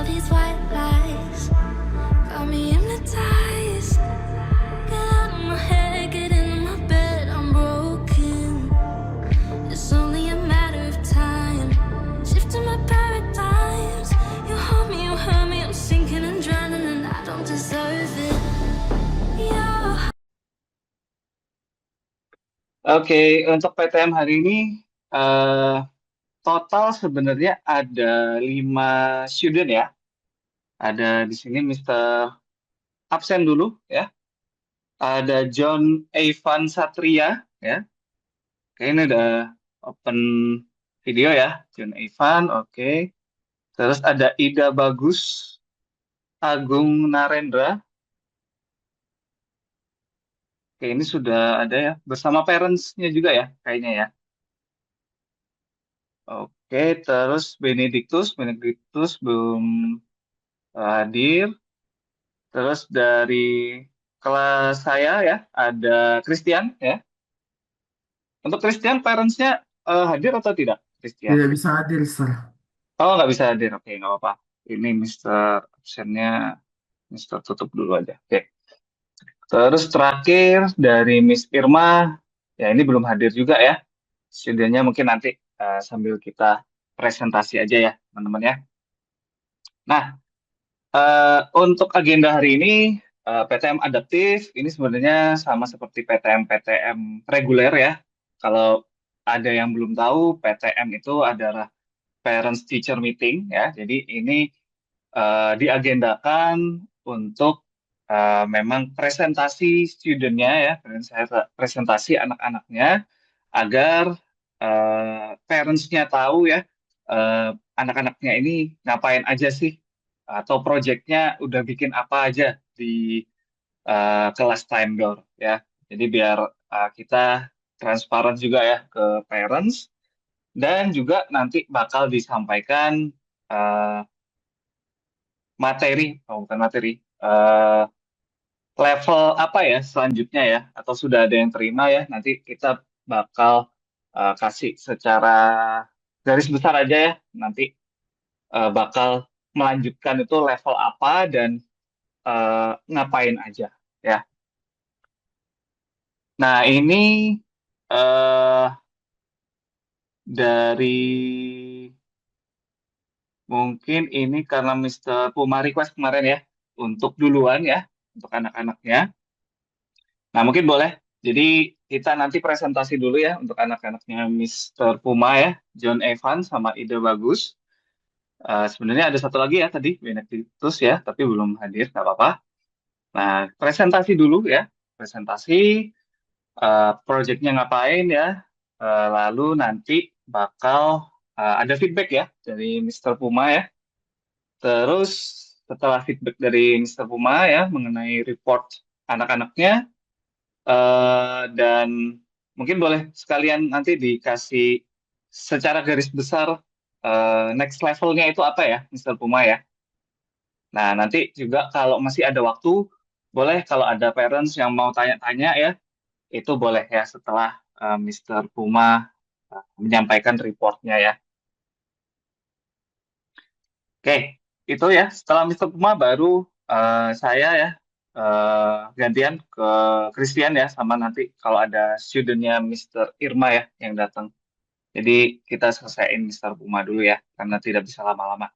these white lies got me hypnotized. Get out of my head, get into my bed, I'm broken. It's only a matter of time. Shifting my paradigms. You hold me, you hurt me, I'm sinking and drowning, and I don't deserve it. Yeah. Oke, untuk PTM hari ini eh, total sebenarnya ada 5 student ya. Ada di sini Mr. Absen dulu ya. Ada John Evan Satria ya. Oke, ini udah open video ya, John Evan. Oke. Terus ada Ida Bagus, Agung Narendra. Oke, ini sudah ada ya bersama parents-nya juga ya kayaknya ya. Oke, terus Benedictus belum hadir. Terus dari kelas saya ya ada Christian ya. Untuk Christian parents-nya hadir atau tidak? Christian. Tidak bisa hadir, Sir. Oh, nggak bisa hadir. Oke, nggak apa-apa. Ini Mister absennya Mister tutup dulu aja. Oke. Terus terakhir dari Miss Irma, ya ini belum hadir juga ya. Studinya mungkin nanti sambil kita presentasi aja ya, teman-teman ya. Nah, untuk agenda hari ini, PTM adaptif ini sebenarnya sama seperti PTM-PTM reguler ya. Kalau ada yang belum tahu, PTM itu adalah Parents Teacher Meeting ya. Jadi ini diagendakan untuk memang presentasi studentnya ya, presentasi anak-anaknya agar parents-nya tahu ya anak-anaknya ini ngapain aja sih atau projectnya udah bikin apa aja di kelas time door ya. Jadi biar kita transparan juga ya ke parents dan juga nanti bakal disampaikan eh, materi, oh bukan materi, eh, level apa ya selanjutnya ya, atau sudah ada yang terima ya, nanti kita bakal kasih secara garis besar aja ya, nanti bakal melanjutkan itu level apa dan ngapain aja ya. Nah ini eh dari mungkin ini karena Mister Puma request kemarin ya, untuk duluan ya, untuk anak-anaknya. Nah, mungkin boleh. Jadi kita nanti presentasi dulu ya untuk anak-anaknya Mister Puma ya, John Evan sama Ide Bagus. Sebenarnya ada satu lagi ya tadi, Benedictus ya, tapi belum hadir, nggak apa-apa. Nah, presentasi dulu ya, presentasi projectnya ngapain ya, lalu nanti bakal ada feedback ya dari Mister Puma ya. Terus setelah feedback dari Mister Puma ya mengenai report anak-anaknya, dan mungkin boleh sekalian nanti dikasih secara garis besar next levelnya itu apa ya, Mister Puma ya. Nah, nanti juga kalau masih ada waktu, boleh kalau ada parents yang mau tanya-tanya ya, itu boleh ya setelah Mister Puma menyampaikan reportnya ya. Oke, itu ya. Setelah Mister Puma baru saya ya gantian ke Christian ya, sama nanti kalau ada studentnya Mister Irma ya yang datang. Jadi kita selesaiin Mister Puma dulu ya, karena tidak bisa lama-lama.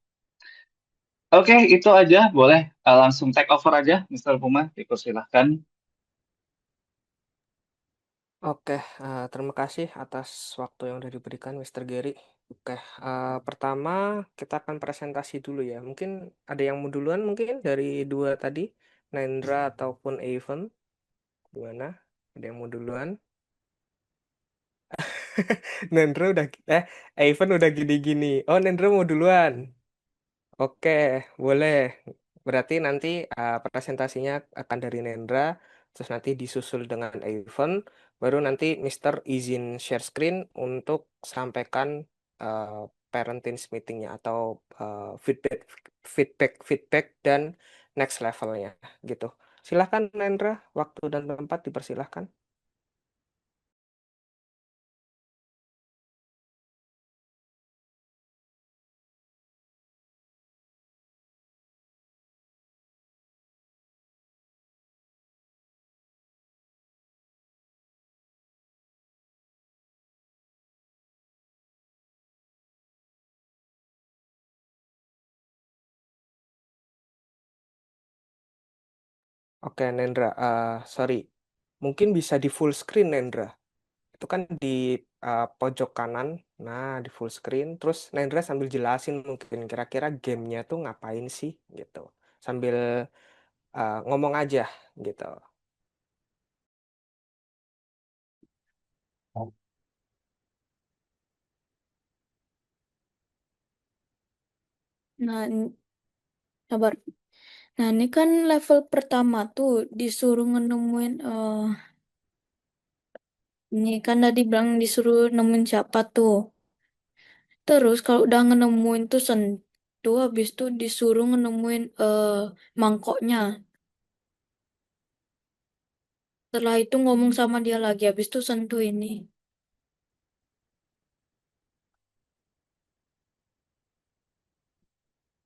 Oke, itu aja. Boleh langsung take over aja, Mister Puma. Dipersilahkan. Oke, terima kasih atas waktu yang udah diberikan Mister Gary. Oke, pertama kita akan presentasi dulu ya. Mungkin ada yang mau duluan mungkin dari dua tadi, Nendra ataupun Avon. Gimana? Ada yang mau duluan? Nendra udah, Avon udah gini-gini. Oh, Nendra mau duluan. Oke, boleh. Berarti nanti presentasinya akan dari Nendra, terus nanti disusul dengan Ivan, baru nanti Mister izin share screen untuk sampaikan uh, parent teams meetingnya atau feedback, feedback dan next levelnya gitu. Silahkan Nendra, waktu dan tempat dipersilahkan. Oke, Nendra, sorry. Mungkin bisa di full screen, Nendra. Itu kan di pojok kanan. Nah, di full screen. Terus Nendra sambil jelasin mungkin kira-kira gamenya tuh ngapain sih gitu. Sambil ngomong aja gitu. Nah, sabar. Nah, ini kan level pertama tuh disuruh nemuin ini kan tadi bilang disuruh nemuin siapa tuh. Terus kalau udah nemuin tuh sentuh habis itu disuruh nemuin mangkoknya. Setelah itu ngomong sama dia lagi habis itu sentuh ini.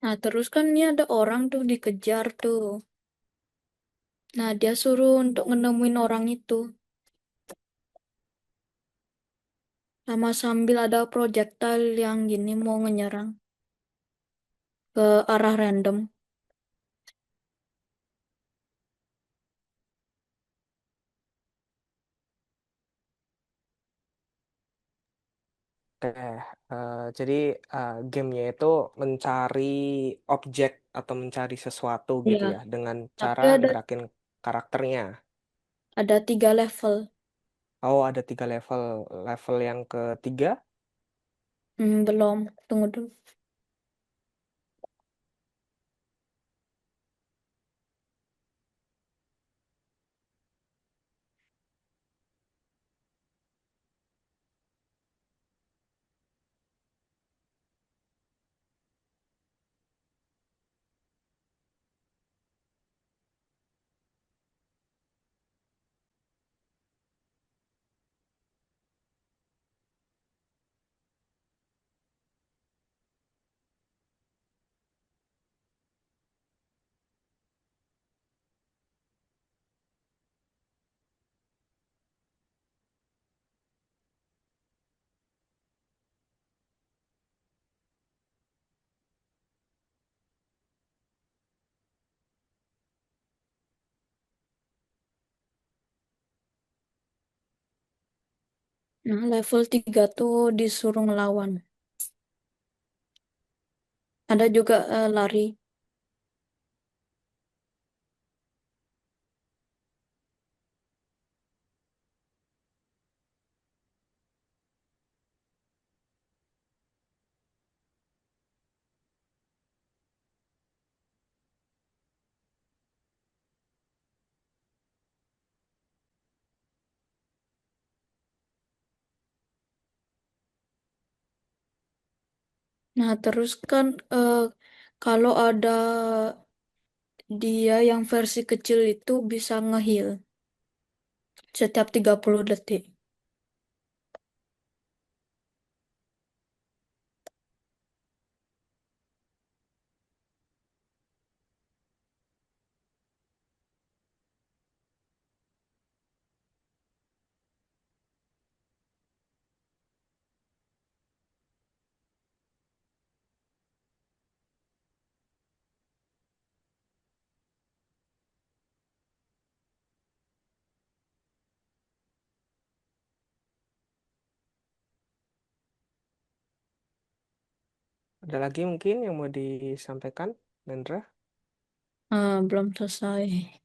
Nah, terus kan ini ada orang tuh dikejar tuh. Nah, dia suruh untuk nemuin orang itu. Sama sambil ada projectile yang gini mau menyerang ke arah random. Oke, jadi gamenya itu mencari objek atau mencari sesuatu gitu ya Ya, dengan cara tapi gerakin karakternya. ada 3 level. Oh, ada 3 level. Level yang ketiga, Belum, tunggu dulu. Nah, level 3 tuh disuruh ngelawan. Ada juga lari. Nah, terus kan kalau ada dia yang versi kecil itu bisa nge-heal setiap 30 detik. ada lagi mungkin yang mau disampaikan, Nendra? Belum selesai.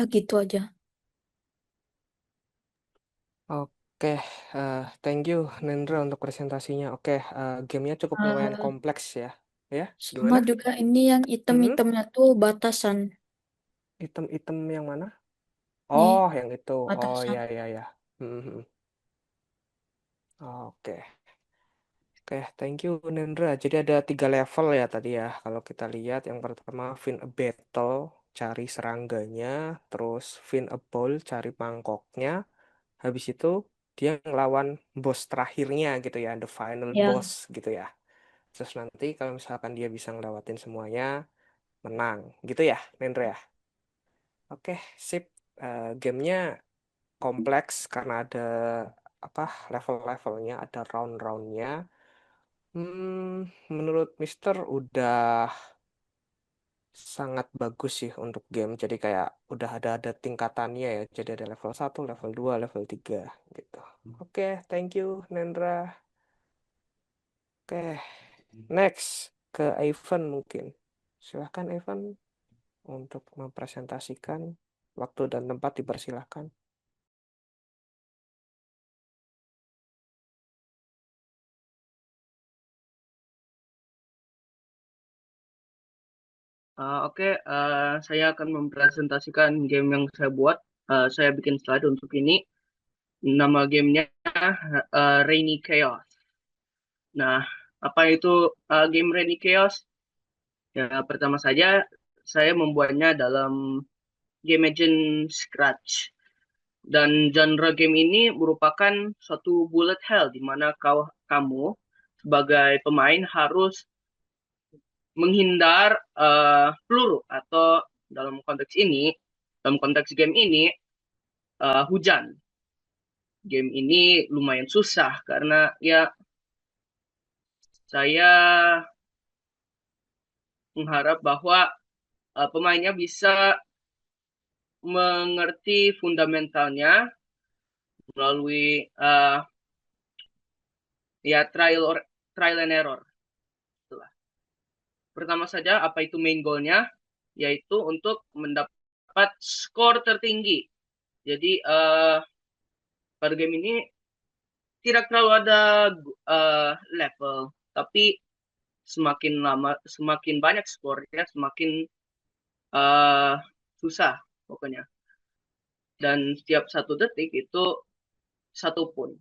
gitu aja. Oke, thank you Nendra untuk presentasinya. Oke, gamenya cukup lumayan Eh, kompleks ya. Ya, Sama gimana? juga ini yang Hmm? item-itemnya tuh batasan. Item-item yang mana? Nih, Oh, yang itu. Oh, batasan. ya, ya, ya. Hmm, hmm. Oke. Oke, thank you Nendra. Jadi ada 3 level ya tadi ya. Kalau kita lihat yang pertama win a battle, cari serangganya. Terus win a bowl, cari mangkoknya. Habis itu dia ngelawan bos terakhirnya gitu ya, the final Ya, boss gitu ya. Terus nanti kalau misalkan dia bisa ngelewatin semuanya, menang. Gitu ya, Nendra ya. Oke, sip. Gamenya kompleks karena ada apa level-levelnya, ada round-roundnya. Menurut Mister udah sangat bagus sih untuk game. Jadi kayak udah ada tingkatannya ya. Jadi ada level 1, level 2, level 3 gitu. Oke, thank you Nendra. Oke, next ke Ivan mungkin. Silahkan Ivan untuk mempresentasikan, waktu dan tempat dipersilahkan. Oke, saya akan mempresentasikan game yang saya buat. Saya bikin slide untuk ini. Nama gamenya Rainy Chaos. Nah, apa itu game Rainy Chaos? Ya, pertama saja saya membuatnya dalam game engine Scratch. Dan genre game ini merupakan suatu bullet hell di mana kamu sebagai pemain harus menghindar peluru atau dalam konteks ini, dalam konteks game ini hujan. Game ini lumayan susah karena ya saya mengharap bahwa pemainnya bisa mengerti fundamentalnya melalui ya trial and error. Itulah. Pertama saja apa itu main goalnya, yaitu untuk mendapat skor tertinggi. Jadi pada game ini tidak terlalu ada level, tapi semakin lama, semakin banyak skornya, semakin uh, susah pokoknya. Dan setiap 1 detik itu 1 poin.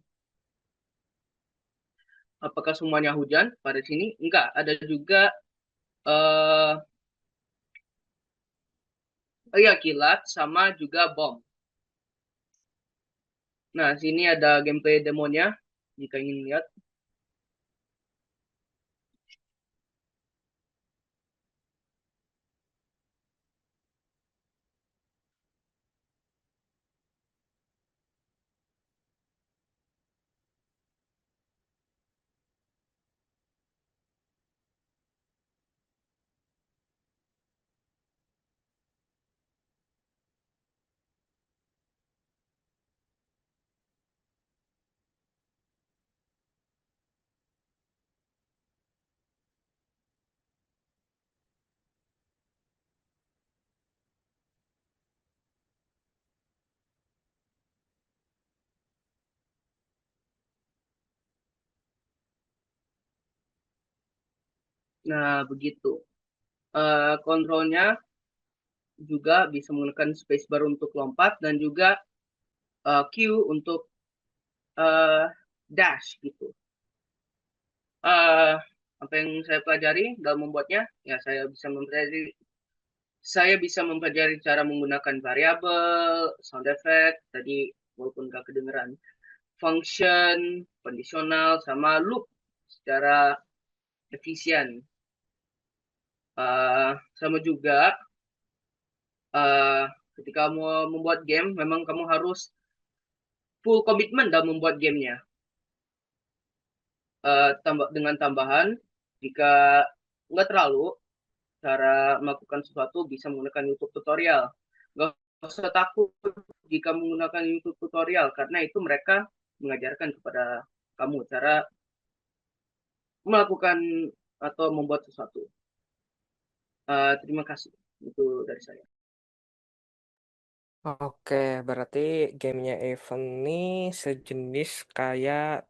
Apakah semuanya hujan pada sini? Enggak, ada juga ya kilat sama juga bom. Nah, sini ada gameplay demonya jika ingin lihat. Nah, begitu. Kontrolnya juga bisa menggunakan spacebar untuk lompat dan juga Q untuk dash gitu. Apa yang saya pelajari dalam membuatnya, ya saya bisa mempelajari cara menggunakan variabel, sound effect, tadi walaupun gak kedengeran, function, kondisional, sama loop secara efisien. Sama juga uh, ketika mau membuat game, memang kamu harus full komitmen dalam membuat gamenya. Dengan tambahan, jika nggak terlalu, cara melakukan sesuatu bisa menggunakan YouTube tutorial. Nggak usah takut jika menggunakan YouTube tutorial, karena itu mereka mengajarkan kepada kamu cara melakukan atau membuat sesuatu. Terima kasih. Itu dari saya. Oke, berarti gamenya Event ini sejenis kayak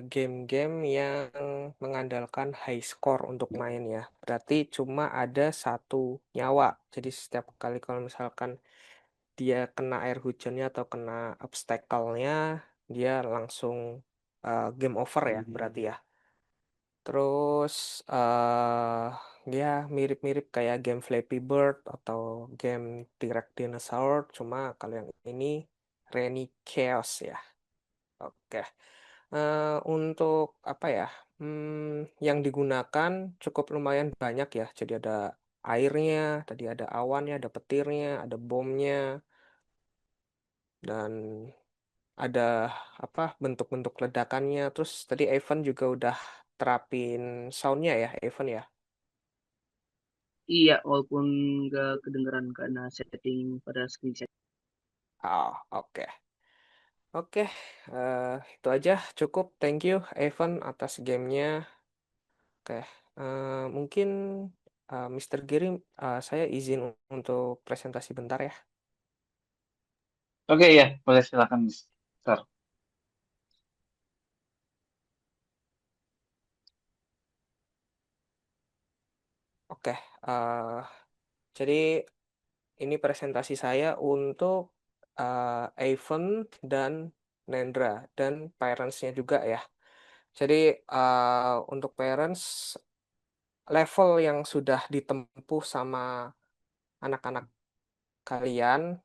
game-game yang mengandalkan high score untuk main ya. Berarti cuma ada satu nyawa. Jadi setiap kali kalau misalkan dia kena air hujannya atau kena obstacle-nya, dia langsung game over ya, berarti ya. Terus dia mirip-mirip kayak game Flappy Bird atau game T-Rex Dinosaur, cuma kalau yang ini Rainy Chaos ya. Oke. Untuk apa ya? Yang digunakan cukup lumayan banyak ya. Jadi ada airnya, tadi ada awannya, ada petirnya, ada bomnya, dan ada apa bentuk-bentuk ledakannya. Terus tadi Evan juga udah terapin soundnya ya, Evan ya. Iya, walaupun nggak kedengeran karena setting pada screen set. Oh, oke. Oke, itu aja cukup. Thank you, Evan, atas gamenya. Oke, mungkin Mr. Giri, saya izin untuk presentasi bentar ya. Oke ya, boleh silakan, Mister. Oke, jadi ini presentasi saya untuk Evan dan Nendra dan parents-nya juga ya. Jadi untuk parents, level yang sudah ditempuh sama anak-anak kalian,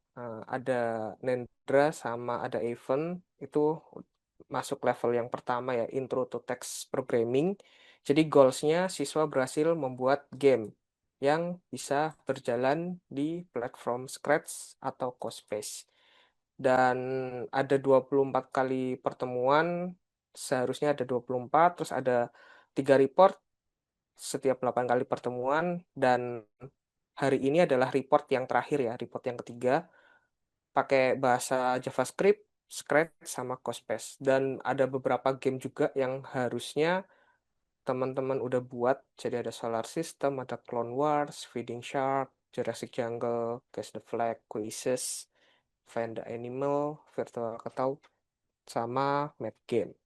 ada Nendra sama ada Evan, itu masuk level yang pertama ya, Intro to Text Programming. Jadi goals-nya siswa berhasil membuat game yang bisa berjalan di platform Scratch atau CodeBase. Dan ada 24 kali pertemuan, seharusnya ada 24, terus ada 3 report setiap 8 kali pertemuan, dan hari ini adalah report yang terakhir ya, report yang ketiga, pakai bahasa JavaScript, Scratch, sama CodeBase. Dan ada beberapa game juga yang harusnya teman-teman udah buat. Jadi ada Solar System, ada Clone Wars, Feeding Shark, Jurassic Jungle, Catch the Flag, Quizzes, Find the Animal, Virtual Cutout, sama Map Game.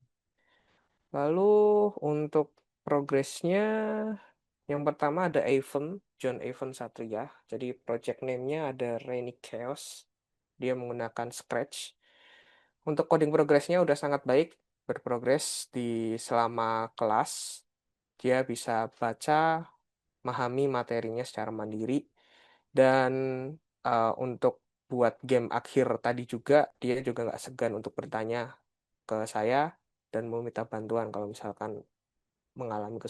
Lalu untuk progresnya, yang pertama ada Avon, John Avon Satria. Jadi project name-nya ada Rainy Chaos. Dia menggunakan Scratch. Untuk coding progresnya udah sangat baik, berprogres di selama kelas. Dia bisa baca, memahami materinya secara mandiri, dan untuk buat game akhir tadi juga, dia juga nggak segan untuk bertanya ke saya dan meminta bantuan kalau misalkan mengalami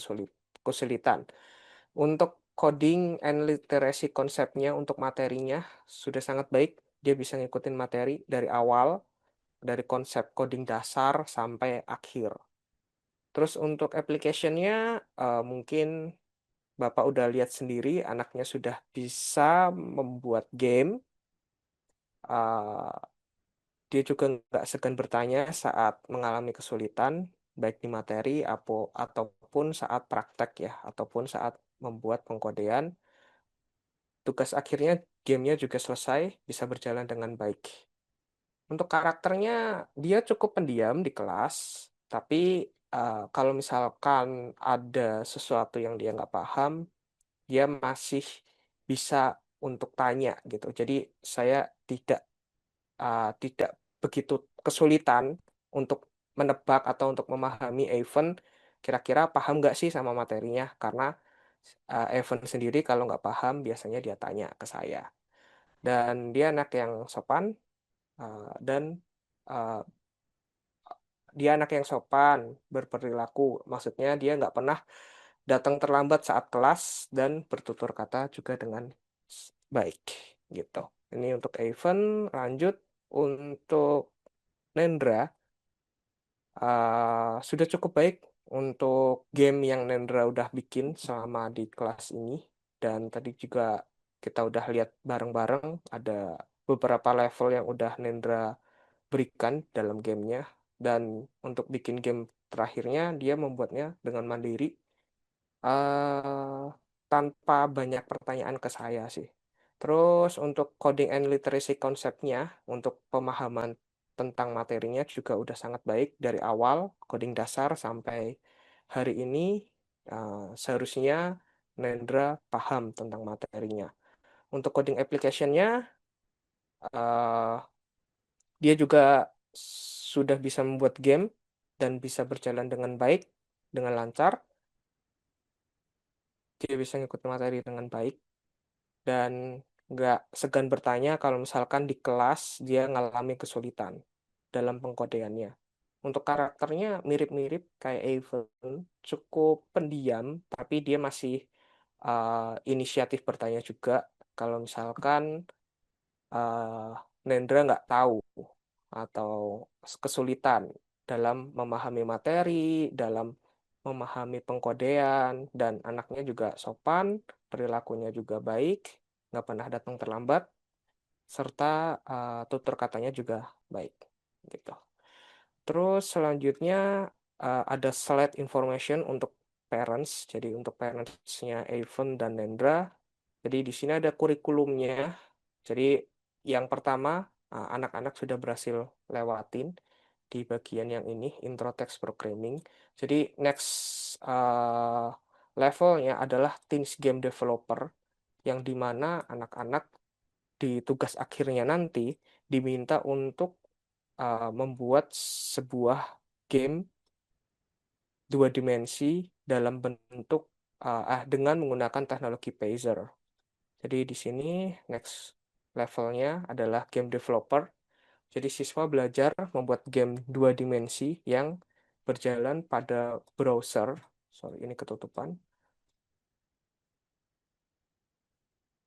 kesulitan. Untuk coding and literacy konsepnya untuk materinya sudah sangat baik. Dia bisa ngikutin materi dari awal, dari konsep coding dasar sampai akhir. Terus untuk application-nya, mungkin Bapak udah lihat sendiri, anaknya sudah bisa membuat game. Uh, Dia juga nggak segan bertanya saat mengalami kesulitan, baik di materi ataupun saat praktek ya, ataupun saat membuat pengkodean. Tugas akhirnya gamenya juga selesai, bisa berjalan dengan baik. Untuk karakternya, dia cukup pendiam di kelas, tapi kalau misalkan ada sesuatu yang dia nggak paham, dia masih bisa untuk tanya gitu. Jadi saya tidak begitu kesulitan untuk menebak atau untuk memahami event kira-kira paham nggak sih sama materinya, karena event sendiri kalau nggak paham biasanya dia tanya ke saya. Dan dia anak yang sopan, dan uh, dia anak yang sopan berperilaku, maksudnya dia nggak pernah datang terlambat saat kelas dan bertutur kata juga dengan baik gitu. Ini untuk event. Lanjut untuk Nendra, sudah cukup baik untuk game yang Nendra udah bikin selama di kelas ini. Dan tadi juga kita udah lihat bareng-bareng ada beberapa level yang udah Nendra berikan dalam gamenya. Dan untuk bikin game terakhirnya, dia membuatnya dengan mandiri, tanpa banyak pertanyaan ke saya sih. Terus untuk coding and literacy konsepnya, untuk pemahaman tentang materinya juga udah sangat baik dari awal, coding dasar sampai hari ini seharusnya Nendra paham tentang materinya. Untuk coding application-nya, eh, dia juga sudah bisa membuat game dan bisa berjalan dengan baik, dengan lancar. Dia bisa ngikutin materi dengan baik dan nggak segan bertanya kalau misalkan di kelas dia ngalami kesulitan dalam pengkodeannya. Untuk karakternya mirip-mirip kayak Avon, cukup pendiam, tapi dia masih inisiatif bertanya juga kalau misalkan uh, Nendra nggak tahu atau kesulitan dalam memahami materi, dalam memahami pengkodean, dan anaknya juga sopan, perilakunya juga baik, nggak pernah datang terlambat, serta tutur katanya juga baik. Gitu. Terus selanjutnya ada slide information untuk parents, jadi untuk parentsnya Avon dan Nendra. Jadi di sini ada kurikulumnya. Jadi yang pertama, anak-anak sudah berhasil lewatin di bagian yang ini, intro text programming. Jadi next levelnya adalah teens game developer, yang dimana anak-anak di tugas akhirnya nanti diminta untuk membuat sebuah game 2 dimensi dalam bentuk dengan menggunakan teknologi Phaser. Jadi di sini next levelnya adalah game developer. Jadi siswa belajar membuat game 2 dimensi yang berjalan pada browser. Sorry, ini ketutupan.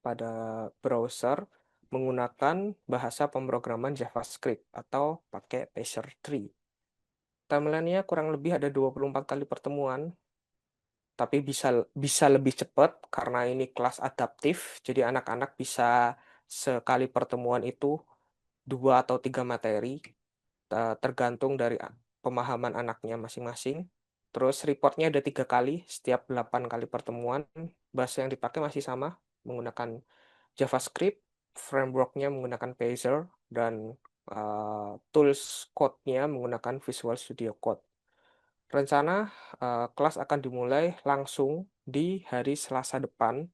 Pada browser menggunakan bahasa pemrograman JavaScript atau pakai Phaser 3. Timeline-nya kurang lebih ada 24 kali pertemuan, tapi bisa lebih cepat karena ini kelas adaptif, jadi anak-anak bisa sekali pertemuan itu 2 atau 3 materi, tergantung dari pemahaman anaknya masing-masing. Terus reportnya ada 3 kali, setiap 8 kali pertemuan. Bahasa yang dipakai masih sama, menggunakan JavaScript, frameworknya menggunakan Phaser, dan tools code-nya menggunakan Visual Studio Code. Rencana kelas akan dimulai langsung di hari Selasa depan,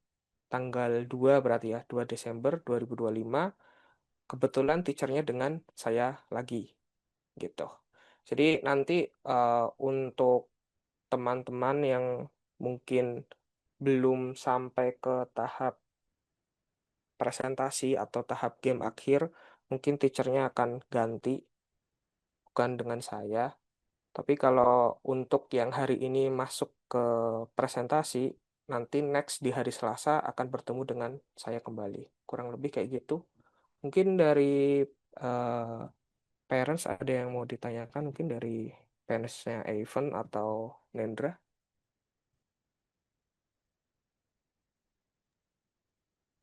tanggal 2 berarti ya, 2 Desember 2025. Kebetulan teachernya dengan saya lagi, gitu. Jadi nanti untuk teman-teman yang mungkin belum sampai ke tahap presentasi atau tahap game akhir, mungkin teachernya akan ganti, bukan dengan saya. Tapi kalau untuk yang hari ini masuk ke presentasi, nanti next di hari Selasa akan bertemu dengan saya kembali. Kurang lebih kayak gitu. Mungkin dari eh, parents ada yang mau ditanyakan, mungkin dari parentsnya Avon atau Nendra.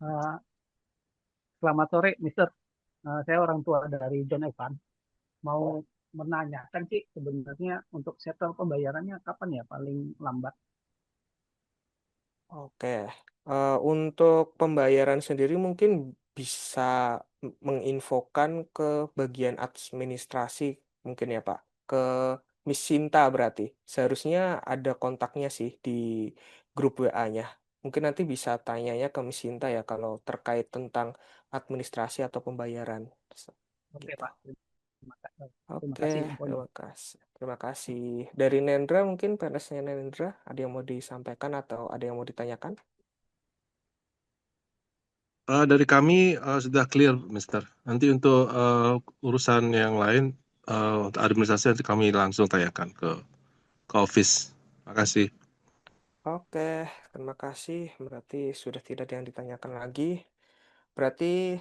Eh, Selamat sore, Mister. Saya orang tua dari John Evan. Mau menanyakan sih sebenarnya untuk settle pembayarannya kapan ya paling lambat? Oke, untuk pembayaran sendiri mungkin bisa menginfokan ke bagian administrasi mungkin ya Pak, ke Miss Sinta berarti. Seharusnya ada kontaknya sih di grup WA-nya. Mungkin nanti bisa tanyanya ke Miss Sinta ya kalau terkait tentang administrasi atau pembayaran. Oke, Gitu. Pak. Terima Oke, kasih infonya. terima kasih. Terima kasih. Dari Nendra mungkin PNS-nya Nendra ada yang mau disampaikan atau ada yang mau ditanyakan? Dari kami sudah clear, Mister. Nanti untuk urusan yang lain, untuk administrasi nanti kami langsung tanyakan ke office. Makasih. Oke, terima kasih. Berarti sudah tidak ada yang ditanyakan lagi. Berarti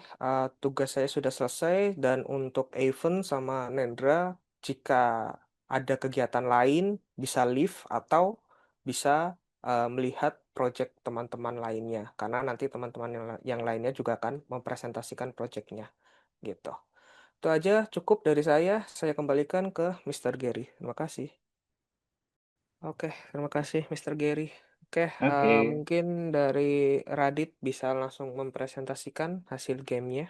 tugas saya sudah selesai dan untuk Avon sama Nendra, jika ada kegiatan lain bisa leave atau bisa melihat project teman-teman lainnya. Karena nanti teman-teman yang lainnya juga akan mempresentasikan projectnya. Gitu. Itu aja cukup dari saya. Saya kembalikan ke Mr. Gary. Terima kasih. Oke, terima kasih Mr. Gary. Oke, Oke. mungkin dari Radit bisa langsung mempresentasikan hasil gamenya.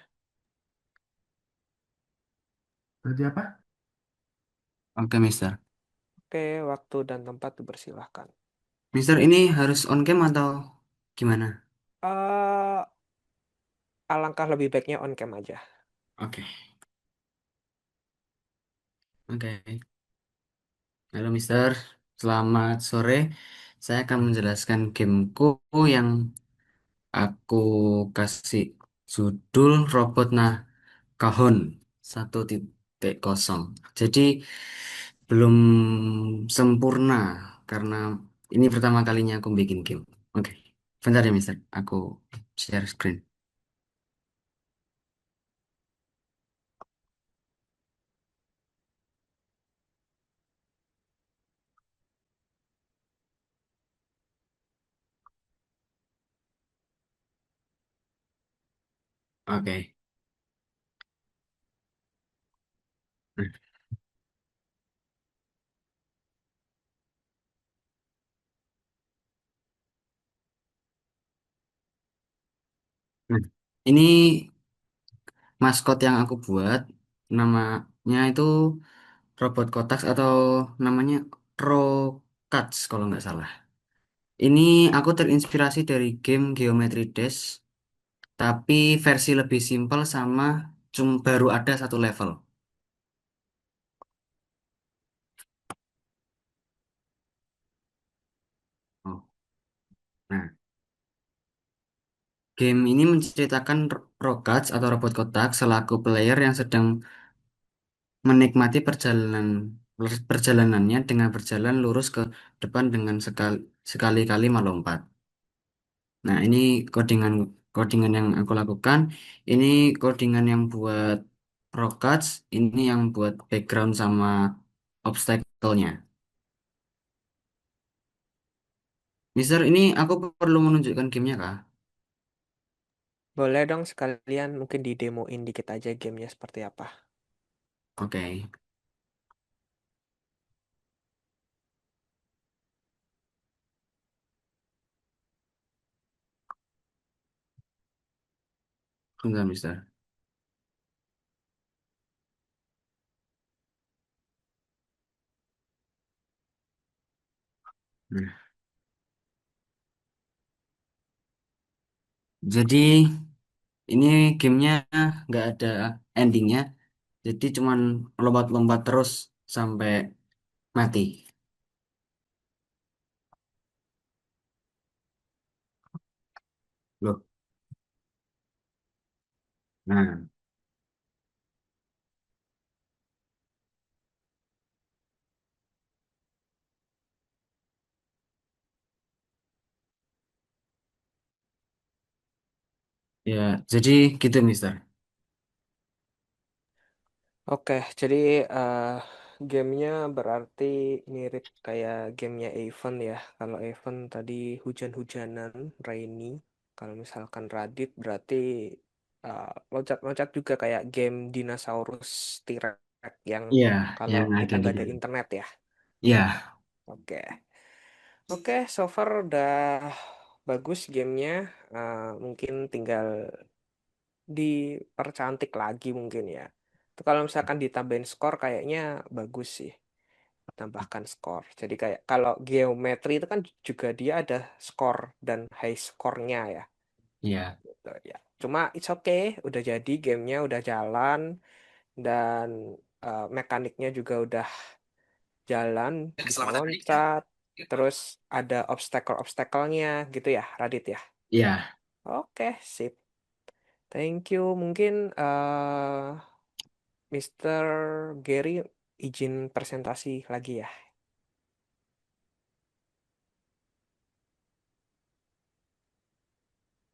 Berarti apa? Oke, Mister. Oke, waktu dan tempat dipersilahkan. Mister, ini harus on cam atau gimana? Eh, alangkah lebih baiknya on cam aja. Oke. Oke. Halo, Mister. Selamat sore. Saya akan menjelaskan gameku yang aku kasih judul Robot Nah Kahon 1.0. Jadi belum sempurna karena ini pertama kalinya aku bikin game. Oke. Bentar ya, Mister. Aku share screen. Oke. Nah, ini maskot yang aku buat namanya itu robot kotak atau namanya Rocats kalau nggak salah. Ini aku terinspirasi dari game Geometry Dash, tapi versi lebih simpel sama baru ada satu level. Oh, nah, game ini menceritakan Rocats atau robot kotak selaku player yang sedang menikmati perjalanannya dengan berjalan lurus ke depan dengan sekali-kali melompat. Nah, ini codingan codingan yang aku lakukan. Ini codingan yang buat Rocats, ini yang buat background sama obstacle-nya. Mister, ini aku perlu menunjukkan gamenya kah? Boleh dong sekalian mungkin didemoin dikit aja gamenya seperti apa. Oke, sebentar, Mister. Nah, jadi ini gamenya nggak ada endingnya, jadi cuman lompat-lompat terus sampai mati. Loh, nah, ya, jadi gitu, Mister. Oke, jadi eh, gamenya berarti mirip kayak gamenya Even ya. Kalau Even tadi hujan-hujanan, rainy. Kalau misalkan Radit berarti loncat-loncat juga kayak game dinosaurus T-Rex yang Iya, kalau yang kita ada di nggak ada game. internet ya. Iya, Oke, oke, so far udah bagus gamenya. Mungkin tinggal dipercantik lagi mungkin ya. Itu kalau misalkan ditambahin skor kayaknya bagus sih. Tambahkan skor. Jadi kayak kalau geometri itu kan juga dia ada skor dan high skornya ya. iya, Gitu, ya. Cuma it's okay, udah jadi gamenya udah jalan dan mekaniknya juga udah jalan, bisa loncat, terus ada obstacle-obstacle-nya gitu ya, Radit ya. iya. Oke, sip. Thank you. Mungkin Mr. Gary izin presentasi lagi ya.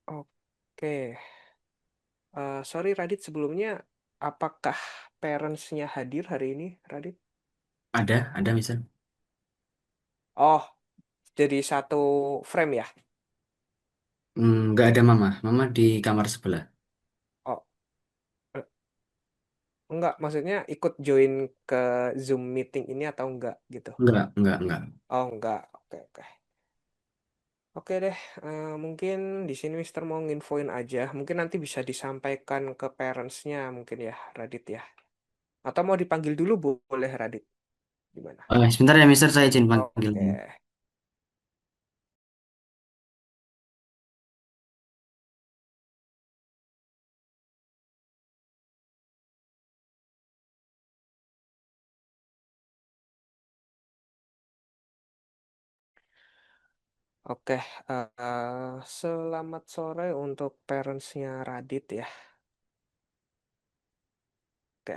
Oke. Sorry Radit sebelumnya, apakah parents-nya hadir hari ini, Radit? Ada, Mister. Oh, jadi satu frame ya? Nggak ada mama. Mama di kamar sebelah. Oh, eh, enggak. Maksudnya ikut join ke Zoom meeting ini atau enggak gitu? Enggak, enggak, enggak. Oh, enggak. Oke, oke. Oke deh, mungkin di sini Mister mau nginfoin aja. Mungkin nanti bisa disampaikan ke parents-nya mungkin ya, Radit ya. Atau mau dipanggil dulu boleh Radit? Gimana? Sebentar ya, Mister, saya izin panggil. Oke. Oke, selamat sore untuk parents-nya Radit ya. Oke,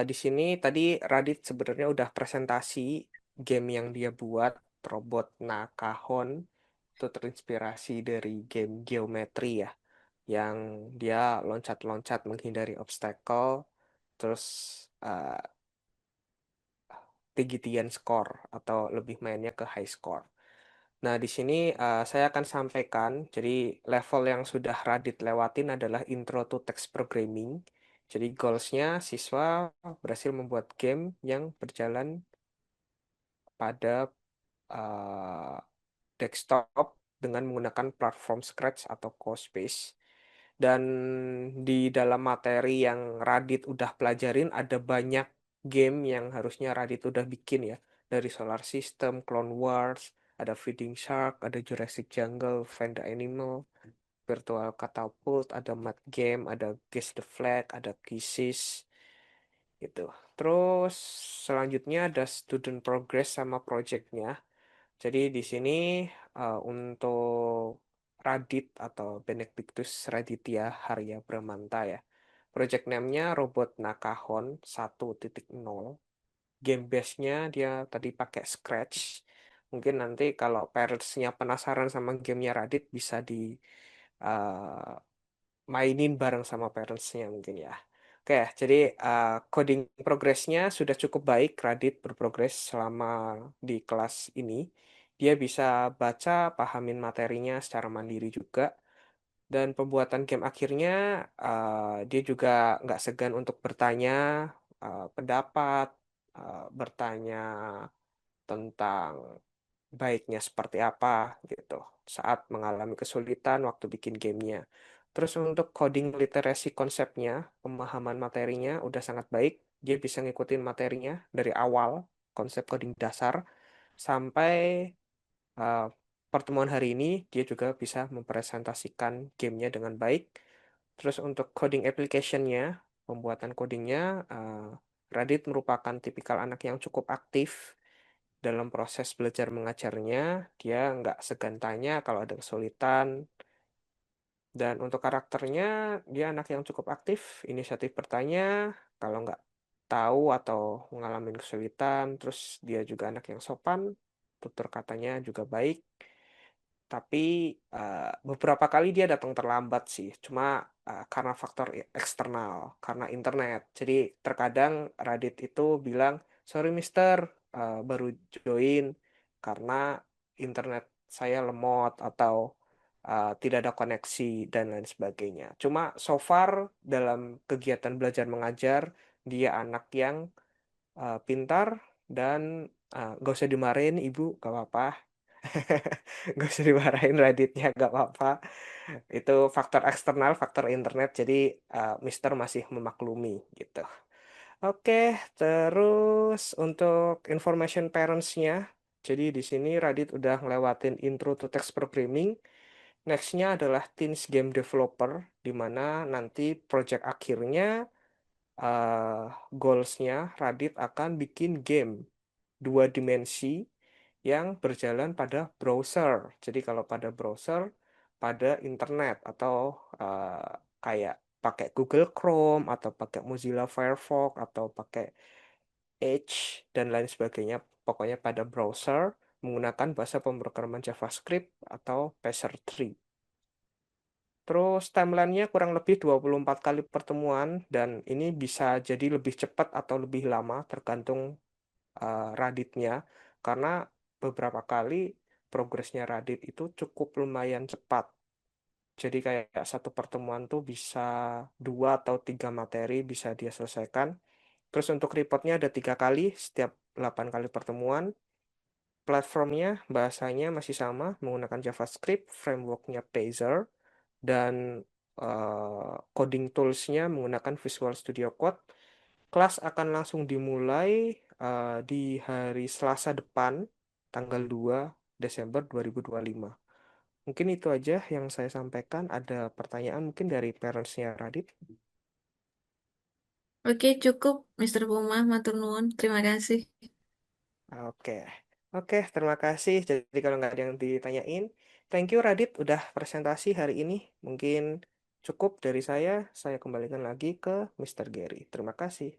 di sini tadi Radit sebenarnya udah presentasi game yang dia buat, Robot Nakahon, itu terinspirasi dari game geometri ya, yang dia loncat-loncat menghindari obstacle, terus uh, tinggi-tinggian skor atau lebih mainnya ke high score. Nah, di sini saya akan sampaikan, jadi level yang sudah Radit lewatin adalah Intro to Text Programming. Jadi goals-nya siswa berhasil membuat game yang berjalan pada desktop dengan menggunakan platform Scratch atau CoSpace. Dan di dalam materi yang Radit udah pelajarin ada banyak game yang harusnya Radit udah bikin ya. Dari Solar System, Clone Wars, ada Feeding Shark, ada Jurassic Jungle, Find the Animal, Virtual Catapult, ada Mad Game, ada Guess the Flag, ada Kisses, gitu. Terus selanjutnya ada Student Progress sama projectnya. Jadi di sini untuk Radit atau Benedictus Raditya Harya Bramanta ya. Project name-nya Robot Nakahon 1.0. Game base-nya dia tadi pakai Scratch. Mungkin nanti kalau parents-nya penasaran sama gamenya Radit bisa di uh, mainin bareng sama parents-nya mungkin ya. Oke, jadi coding progress-nya sudah cukup baik. Radit berprogres selama di kelas ini. Dia bisa baca, pahamin materinya secara mandiri juga. Dan pembuatan game akhirnya, dia juga nggak segan untuk bertanya pendapat, bertanya tentang baiknya seperti apa gitu saat mengalami kesulitan waktu bikin gamenya. Terus untuk coding literacy konsepnya, pemahaman materinya udah sangat baik. Dia bisa ngikutin materinya dari awal, konsep coding dasar, sampai uh, pertemuan hari ini dia juga bisa mempresentasikan gamenya dengan baik. Terus untuk coding application-nya, pembuatan codingnya, Radit merupakan tipikal anak yang cukup aktif dalam proses belajar mengajarnya. Dia nggak segan tanya kalau ada kesulitan. Dan untuk karakternya, dia anak yang cukup aktif, inisiatif bertanya, kalau nggak tahu atau mengalami kesulitan, terus dia juga anak yang sopan, tutur katanya juga baik, tapi beberapa kali dia datang terlambat sih, cuma karena faktor eksternal, karena internet. Jadi terkadang Radit itu bilang, sorry Mister, baru join karena internet saya lemot atau tidak ada koneksi dan lain sebagainya. Cuma so far dalam kegiatan belajar mengajar, dia anak yang pintar dan gak usah dimarahin ibu, gak apa-apa. Gak usah dimarahin Raditnya, gak apa-apa. Itu faktor eksternal, faktor internet, jadi Mister masih memaklumi gitu. Oke, terus untuk information parents-nya, jadi di sini Radit udah ngelewatin intro to text programming. Next-nya adalah Teens Game Developer, di mana nanti project akhirnya goals-nya Radit akan bikin game 2 dimensi yang berjalan pada browser. Jadi kalau pada browser, pada internet atau kayak pakai Google Chrome atau pakai Mozilla Firefox atau pakai Edge dan lain sebagainya. Pokoknya pada browser menggunakan bahasa pemrograman JavaScript atau Passer-3. Terus timeline-nya kurang lebih 24 kali pertemuan dan ini bisa jadi lebih cepat atau lebih lama tergantung Raditnya karena beberapa kali progresnya Radit itu cukup lumayan cepat. Jadi kayak satu pertemuan tuh bisa 2 atau 3 materi bisa dia selesaikan. Terus untuk reportnya ada 3 kali setiap 8 kali pertemuan. Platformnya, bahasanya masih sama, menggunakan JavaScript, frameworknya Blazor, dan coding tools-nya menggunakan Visual Studio Code. Kelas akan langsung dimulai di hari Selasa depan, tanggal 2 Desember 2025. Mungkin itu aja yang saya sampaikan. Ada pertanyaan mungkin dari parents-nya Radit? Oke, cukup, Mr. Puma. Matur nuwun. Terima kasih. Oke, oke, terima kasih. Jadi kalau nggak ada yang ditanyain, thank you Radit udah presentasi hari ini. Mungkin cukup dari saya kembalikan lagi ke Mr. Gary. Terima kasih.